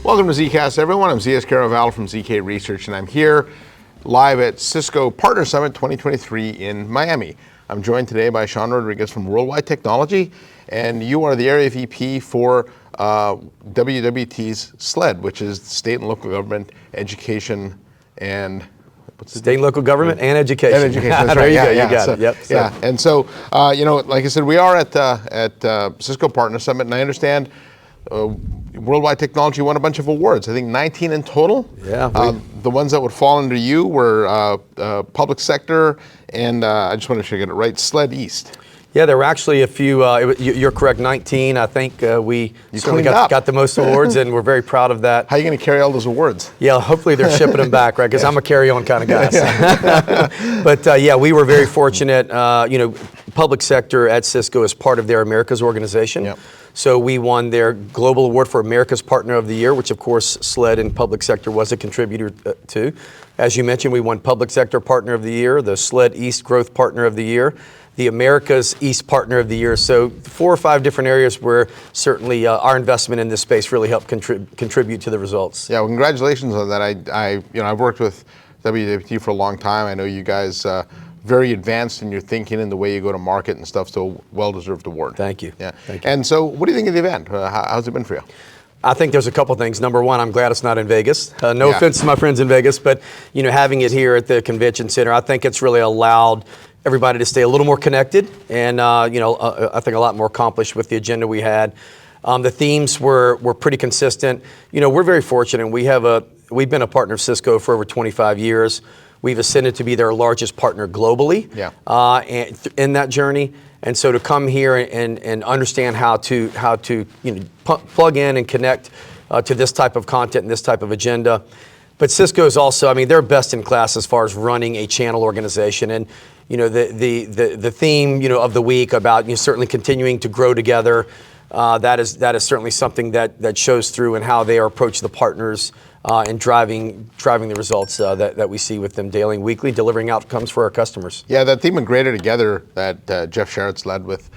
Welcome to ZKast, everyone. I'm ZS Caraval from ZK Research, and I'm here live at Cisco Partner Summit 2023 in Miami. I'm joined today by Shawn Rodriguez from Worldwide Technology, and you are the Area VP for WWT's SLED, which is State and Local Government Education and... State and local government and education. And education, that's there right. you go, Yeah, you got so, it. Yep. Yeah, and so, like I said, we are at Cisco Partner Summit, and I understand Worldwide Technology won a bunch of awards. I think 19 in total. Yeah. The ones that would fall under you were public sector, and I just want to make sure I get it right, SLED East. Yeah, there were actually a few, you're correct, 19. I think we certainly got the most awards, and we're very proud of that. How are you going to carry all those awards? Yeah, hopefully they're shipping them back, right? Because I'm a carry-on kind of guy. But yeah, we were very fortunate. Public sector at Cisco is part of their Americas organization. Yep. So we won their Global Award for America's Partner of the Year, which of course SLED and public sector was a contributor to. As you mentioned, we won Public Sector Partner of the Year, the SLED East Growth Partner of the Year, the America's East Partner of the Year. So 4 or 5 different areas where certainly our investment in this space really helped contribute to the results. Yeah, well, congratulations on that. I've worked with WWT for a long time. I know you guys very advanced in your thinking and the way you go to market and stuff, so well-deserved award. Thank you. Yeah. Thank you. And so what do you think of the event? How's it been for you? I think there's a couple things. Number one, I'm glad it's not in Vegas. No offense to my friends in Vegas, but having it here at the convention center, I think it's really allowed everybody to stay a little more connected and I think a lot more accomplished with the agenda we had. The themes were pretty consistent. We're very fortunate. We've been a partner of Cisco for over 25 years. We've ascended to be their largest partner globally in that journey. And so to come here and understand how to plug in and connect to this type of content and this type of agenda. But Cisco is also, they're best in class as far as running a channel organization. And the theme of the week about certainly continuing to grow together, that is certainly something that shows through in how they approach the partners and driving the results that we see with them daily and weekly, delivering outcomes for our customers. Yeah, that theme of greater together that Jeff Sharrett's led with,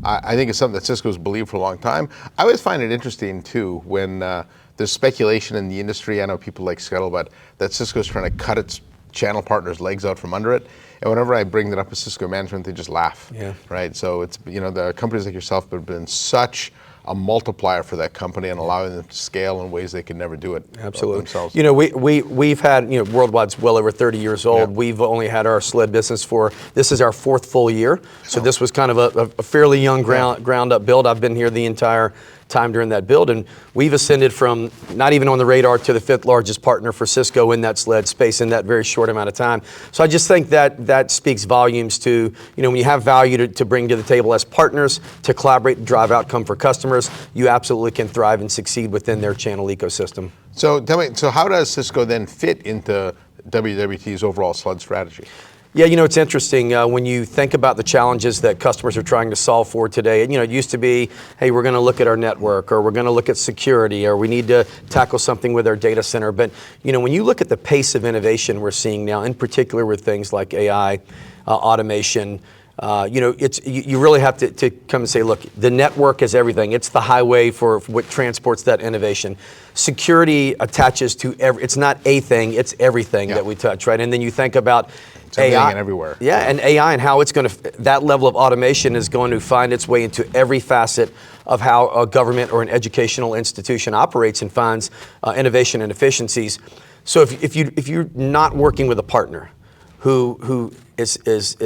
I think is something that Cisco's believed for a long time. I always find it interesting too when there's speculation in the industry. I know people like Scuttlebutt that Cisco's trying to cut its channel partners' legs out from under it. And whenever I bring that up with Cisco management, they just laugh. Yeah. Right. So it's the companies like yourself have been such a multiplier for that company and allowing them to scale in ways they could never do it themselves. We've had, Worldwide's well over 30 years old. Yeah. We've only had our SLED business this is our 4th full year. So this was kind of a fairly young ground up build. I've been here the entire time during that build, and we've ascended from not even on the radar to the 5th largest partner for Cisco in that SLED space in that very short amount of time. So I just think that speaks volumes to, when you have value to bring to the table as partners, to collaborate and drive outcome for customers, you absolutely can thrive and succeed within their channel ecosystem. So tell me, how does Cisco then fit into WWT's overall SLED strategy? Yeah, it's interesting when you think about the challenges that customers are trying to solve for today. It used to be, hey, we're going to look at our network, or we're going to look at security, or we need to tackle something with our data center. But when you look at the pace of innovation we're seeing now, in particular with things like AI, automation, you really have to come and say, look, the network is everything. It's the highway for what transports that innovation. Security attaches to it's not a thing, it's everything that we touch, right? And then you think about AI and everywhere. Yeah, and AI and how that level of automation is going to find its way into every facet of how a government or an educational institution operates and finds innovation and efficiencies. So if you're not working with a partner who is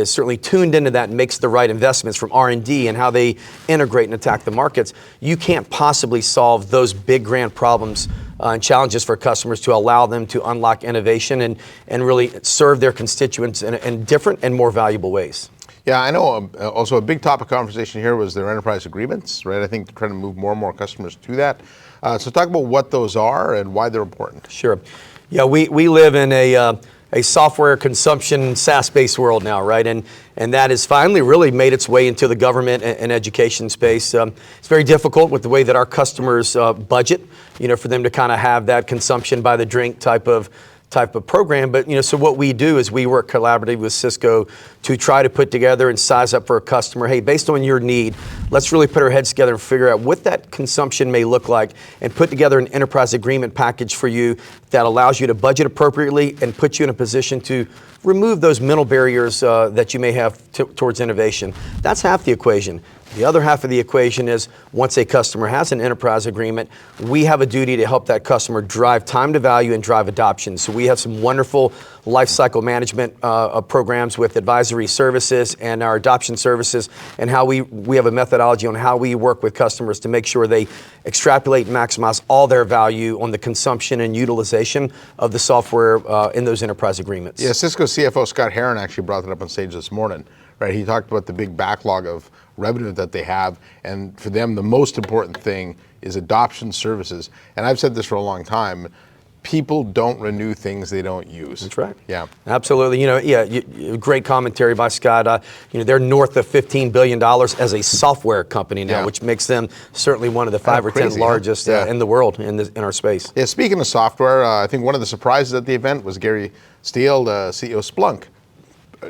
certainly tuned into that and makes the right investments from R&D and how they integrate and attack the markets, you can't possibly solve those big grand problems and challenges for customers to allow them to unlock innovation and really serve their constituents in different and more valuable ways. Yeah, I know also a big topic of conversation here was their enterprise agreements, right? I think they're trying to move more and more customers to that. So talk about what those are and why they're important. Sure. Yeah, we live in a software consumption SaaS-based world now, right? And that has finally really made its way into the government and education space. It's very difficult with the way that our customers budget, for them to kind of have that consumption by the drink type of program. But so what we do is we work collaboratively with Cisco to try to put together and size up for a customer, hey, based on your need, let's really put our heads together and figure out what that consumption may look like and put together an enterprise agreement package for you that allows you to budget appropriately and put you in a position to remove those mental barriers that you may have towards innovation. That's half the equation. The other half of the equation is once a customer has an enterprise agreement, we have a duty to help that customer drive time to value and drive adoption. So we have some wonderful lifecycle management programs with advisory services and our adoption services, and how we have a methodology on how we work with customers to make sure they extrapolate and maximize all their value on the consumption and utilization of the software in those enterprise agreements. Yeah, Cisco CFO Scott Herron actually brought that up on stage this morning. Right, he talked about the big backlog of revenue that they have, and for them the most important thing is adoption services. And I've said this for a long time, people don't renew things they don't use. That's right. Yeah. Absolutely. Great commentary by Scott. They're north of $15 billion as a software company now, which makes them certainly one of the 5 or 10 largest in the world in our space. Yeah, speaking of software, I think one of the surprises at the event was Gary Steele, the CEO of Splunk,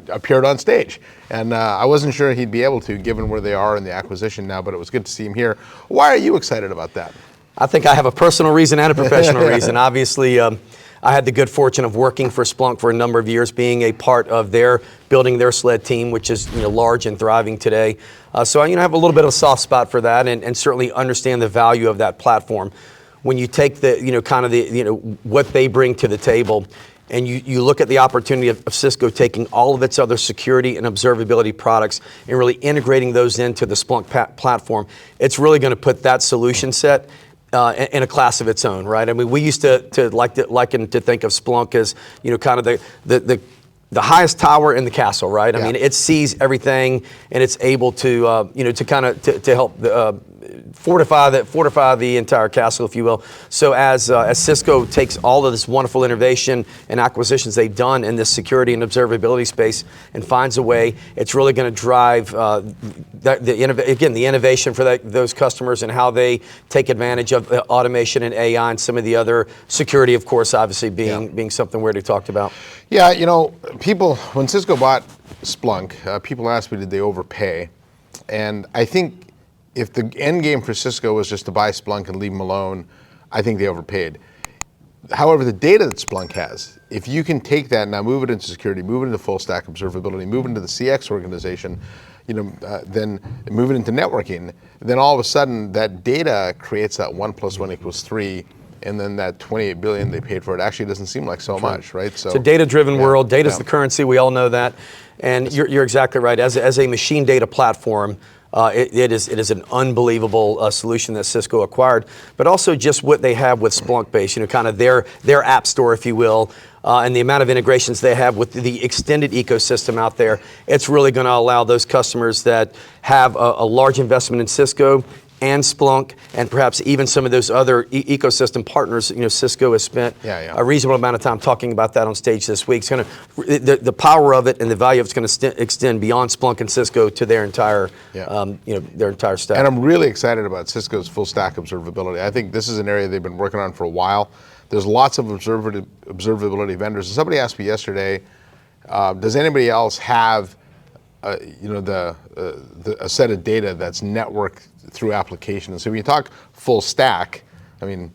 appeared on stage. And I wasn't sure he'd be able to, given where they are in the acquisition now, but it was good to see him here. Why are you excited about that? I think I have a personal reason and a professional reason. Obviously, I had the good fortune of working for Splunk for a number of years, being a part of building their SLED team, which is large and thriving today. So I have a little bit of a soft spot for that, and certainly understand the value of that platform. When you take what they bring to the table, and you look at the opportunity of Cisco taking all of its other security and observability products and really integrating those into the Splunk platform, it's really going to put that solution set in a class of its own, right? I mean, we used to liken to think of Splunk as kind of the highest tower in the castle, right? I mean, it sees everything, and it's able to to help fortify the entire castle, if you will. So as Cisco takes all of this wonderful innovation and acquisitions they've done in this security and observability space and finds a way, it's really going to drive the innovation for those customers and how they take advantage of automation and AI and some of the other security, of course, obviously being something we already talked about. Yeah, people, when Cisco bought Splunk, people asked me, did they overpay? And I think if the end game for Cisco was just to buy Splunk and leave them alone, I think they overpaid. However, the data that Splunk has, if you can take that and now move it into security, move it into full stack observability, move it into the CX organization, then move it into networking, then all of a sudden that data creates that 1 + 1 = 3, and then that $28 billion they paid for it actually doesn't seem like so much, right? So it's a data-driven world. Data's the currency. We all know that, and you're exactly right. As a machine data platform, it is an unbelievable solution that Cisco acquired, but also just what they have with Splunk base, kind of their app store, if you will, and the amount of integrations they have with the extended ecosystem out there. It's really going to allow those customers that have a large investment in Cisco and Splunk, and perhaps even some of those other ecosystem partners. Cisco has spent a reasonable amount of time talking about that on stage this week. It's going to, the power of it and the value of it's going to extend beyond Splunk and Cisco to their entire, their entire stack. And I'm really excited about Cisco's full stack observability. I think this is an area they've been working on for a while. There's lots of observability vendors. And somebody asked me yesterday, does anybody else have a set of data that's networked through application? And so when you talk full stack, I mean,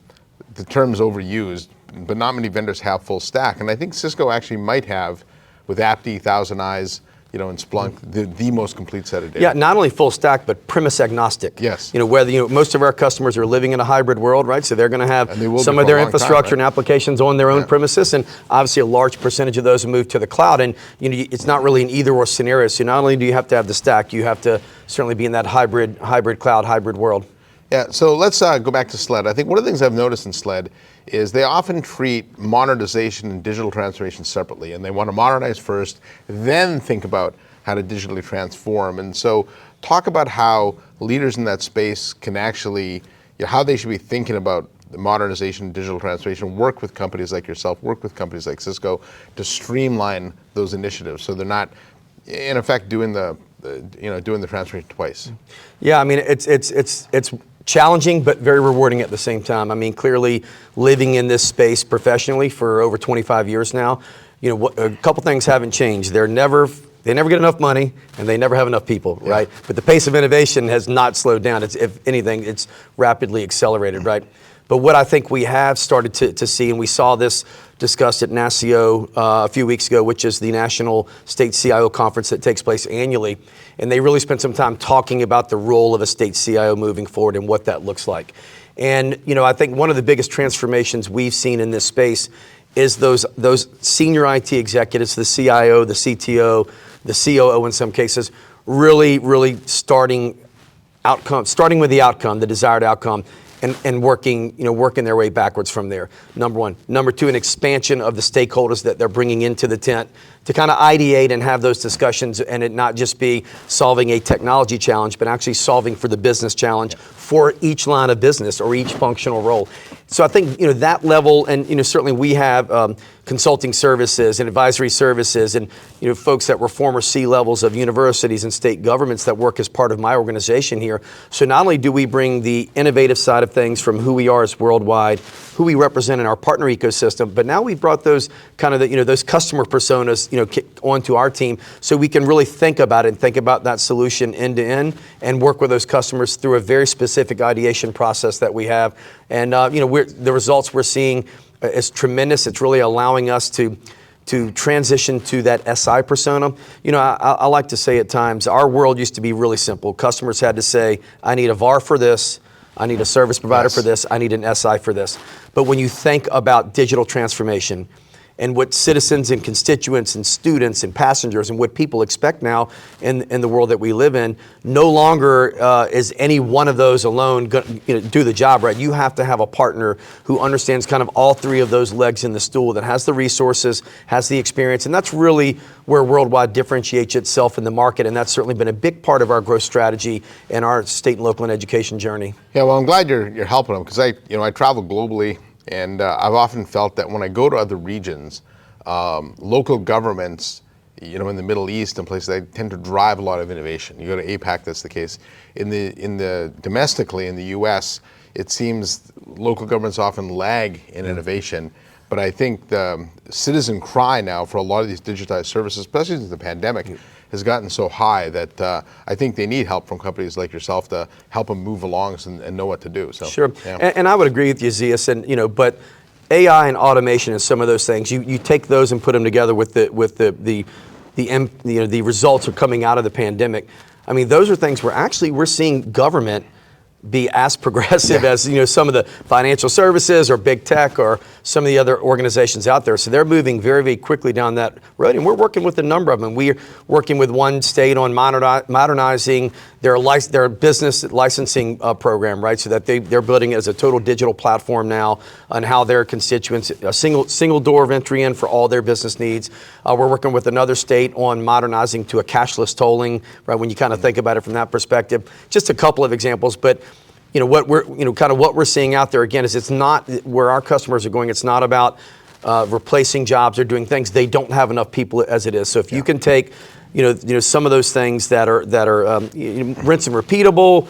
the term's overused, but not many vendors have full stack. And I think Cisco actually might have, with AppD, Thousand Eyes, and Splunk, the most complete set of data. Yeah, not only full stack, but premise agnostic. Yes. Whether most of our customers are living in a hybrid world, right? So they're going to have some of their infrastructure and applications on their own premises, and obviously a large percentage of those will move to the cloud. And it's not really an either-or scenario. So not only do you have to have the stack, you have to certainly be in that hybrid cloud, hybrid world. Yeah, so let's go back to SLED. I think one of the things I've noticed in SLED is they often treat modernization and digital transformation separately, and they want to modernize first, then think about how to digitally transform. And so talk about how leaders in that space can actually, how they should be thinking about the modernization and digital transformation, work with companies like yourself, work with companies like Cisco to streamline those initiatives so they're not, in effect, doing the transformation twice. Yeah, I mean, it's challenging, but very rewarding at the same time. I mean, clearly living in this space professionally for over 25 years now, a couple things haven't changed. There never they never get enough money and they never have enough people, right? But the pace of innovation has not slowed down. It's, if anything, it's rapidly accelerated, right? But what I think we have started to see, and we saw this discussed at NASCIO a few weeks ago, which is the National State CIO Conference that takes place annually, and they really spent some time talking about the role of a state CIO moving forward and what that looks like. And I think one of the biggest transformations we've seen in this space is those senior IT executives, the CIO, the CTO, the COO in some cases, really starting with the outcome, the desired outcome, and working their way backwards from there. Number one. Number two, an expansion of the stakeholders that they're bringing into the tent to kind of ideate and have those discussions, and it not just be solving a technology challenge, but actually solving for the business challenge for each line of business or each functional role. So I think that level, and certainly we have consulting services and advisory services, and folks that were former C-levels of universities and state governments that work as part of my organization here. So not only do we bring the innovative side of things from who we are as worldwide, who we represent in our partner ecosystem, but now we've brought those kind of those customer personas onto our team, so we can really think about it and think about that solution end to end and work with those customers through a very specific ideation process that we have. And the results we're seeing is tremendous. It's really allowing us to transition to that SI persona. I like to say at times, our world used to be really simple. Customers had to say, I need a VAR for this, I need a service provider for this, I need an SI for this. But when you think about digital transformation and what citizens and constituents and students and passengers and what people expect now in the world that we live in, no longer is any one of those alone going to do the job right. You have to have a partner who understands kind of all three of those legs in the stool, that has the resources, has the experience, and that's really where Worldwide differentiates itself in the market, and that's certainly been a big part of our growth strategy and our state and local and education journey. Yeah, well, I'm glad you're helping them, because I travel globally. And I've often felt that when I go to other regions, local governments, in the Middle East and places, they tend to drive a lot of innovation. You go to APAC, that's the case. Domestically in the U.S., it seems local governments often lag in innovation. But I think the citizen cry now for a lot of these digitized services, especially since the pandemic, has gotten so high that I think they need help from companies like yourself to help them move along and know what to do. So, sure, and I would agree with you, Zeus, and but AI and automation and some of those things, you take those and put them together with the results are coming out of the pandemic. I mean, those are things we're seeing government be as progressive as some of the financial services or big tech or some of the other organizations out there. So they're moving very, very quickly down that road, and we're working with a number of them. We're working with one state on modernizing their business licensing program, right? So that they're building it as a total digital platform now on how their constituents, a single door of entry in for all their business needs. We're working with another state on modernizing to a cashless tolling, right? When you kind of think about it from that perspective. Just a couple of examples, but what we're seeing out there again is it's not where our customers are going. It's not about replacing jobs or doing things. They don't have enough people as it is. So if you can take some of those things that are rinse and repeatable,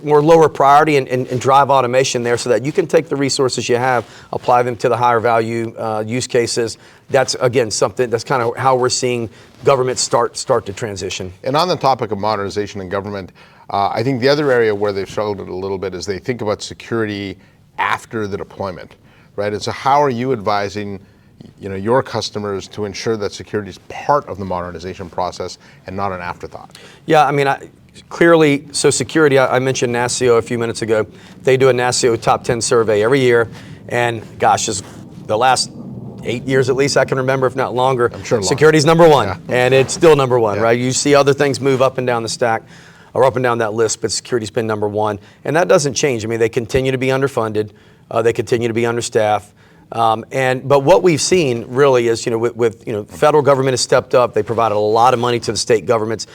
more lower priority, and drive automation there, so that you can take the resources you have, apply them to the higher value use cases. That's again something that's kind of how we're seeing government start to transition. And on the topic of modernization in government, I think the other area where they've struggled a little bit is they think about security after the deployment, right? And so how are you advising your customers to ensure that security is part of the modernization process and not an afterthought? Yeah, I mean, clearly, so security, I mentioned NASCIO a few minutes ago. They do a NASCIO top 10 survey every year, and gosh, just the last 8 years at least I can remember, if not longer, I'm sure security's number one, and it's still number one, right? You see other things move up and down the stack, or up and down that list, but security's been number one, and that doesn't change. I mean, they continue to be underfunded, they continue to be understaffed, but what we've seen really is, federal government has stepped up. They provided a lot of money to the state governments.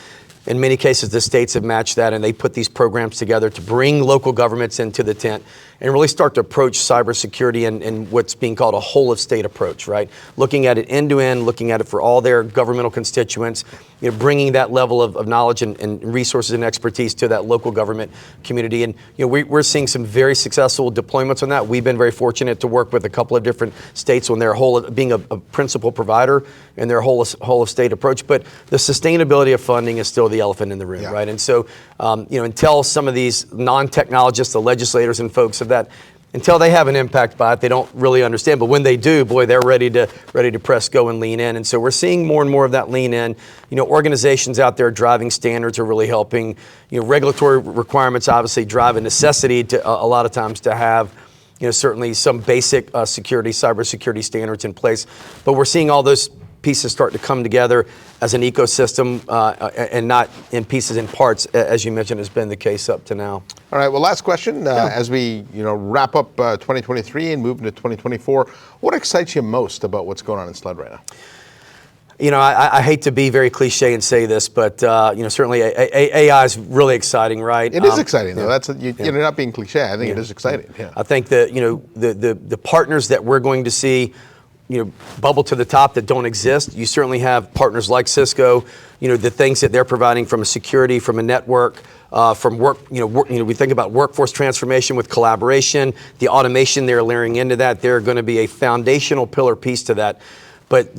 In many cases, the states have matched that, and they put these programs together to bring local governments into the tent and really start to approach cybersecurity and what's being called a whole of state approach, right? Looking at it end to end, looking at it for all their governmental constituents, bringing that level of knowledge and resources and expertise to that local government community. And we're seeing some very successful deployments on that. We've been very fortunate to work with a couple of different states on their being a principal provider in their whole of state approach. But the sustainability of funding is still the elephant in the room, right? And so, until some of these non-technologists, the legislators and folks of that, until they have an impact by it, they don't really understand. But when they do, boy, they're ready to press go and lean in. And so we're seeing more and more of that lean in. Organizations out there driving standards are really helping. Regulatory requirements obviously drive a necessity to a lot of times to have certainly some basic cybersecurity standards in place. But we're seeing all those pieces start to come together as an ecosystem and not in pieces and parts, as you mentioned, has been the case up to now. All right, well, last question. As we wrap up 2023 and move into 2024, what excites you most about what's going on in SLED right now? I hate to be very cliche and say this, but certainly AI is really exciting, right? It is exciting, though. That's you're not being cliche. I think it is exciting. Yeah. I think that the partners that we're going to see bubble to the top that don't exist. You certainly have partners like Cisco, the things that they're providing from a security, from a network, from work, we think about workforce transformation with collaboration, the automation they're layering into that. They're going to be a foundational pillar piece to that. But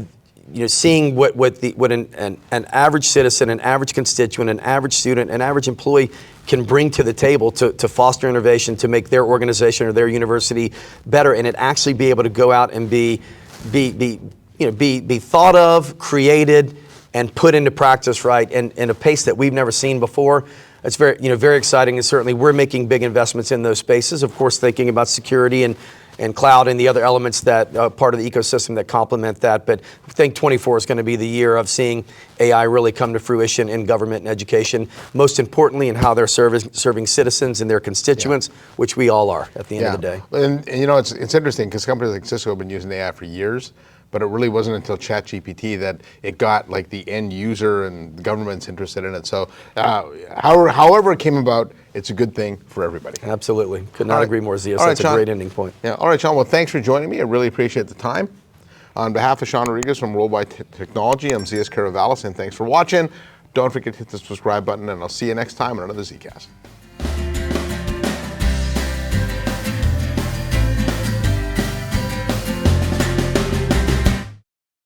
seeing what an average citizen, an average constituent, an average student, an average employee can bring to the table to foster innovation, to make their organization or their university better, and it actually be able to go out and be thought of, created, and put into practice, right, and in a pace that we've never seen before. It's very exciting, and certainly we're making big investments in those spaces. Of course, thinking about security and cloud and the other elements that part of the ecosystem that complement that. But I think 24 is going to be the year of seeing AI really come to fruition in government and education. Most importantly, in how they're serving citizens and their constituents, which we all are at the end of the day. And it's interesting because companies like Cisco have been using AI for years. But it really wasn't until ChatGPT that it got like the end user and the government's interested in it. So however it came about, it's a good thing for everybody. Absolutely. Could not agree more, Zias. That's a great ending point. Yeah. All right, Shawn. Well, thanks for joining me. I really appreciate the time. On behalf of Shawn Rodriguez from Worldwide Technology, I'm Zias Caravalis, and thanks for watching. Don't forget to hit the subscribe button, and I'll see you next time on another ZKast.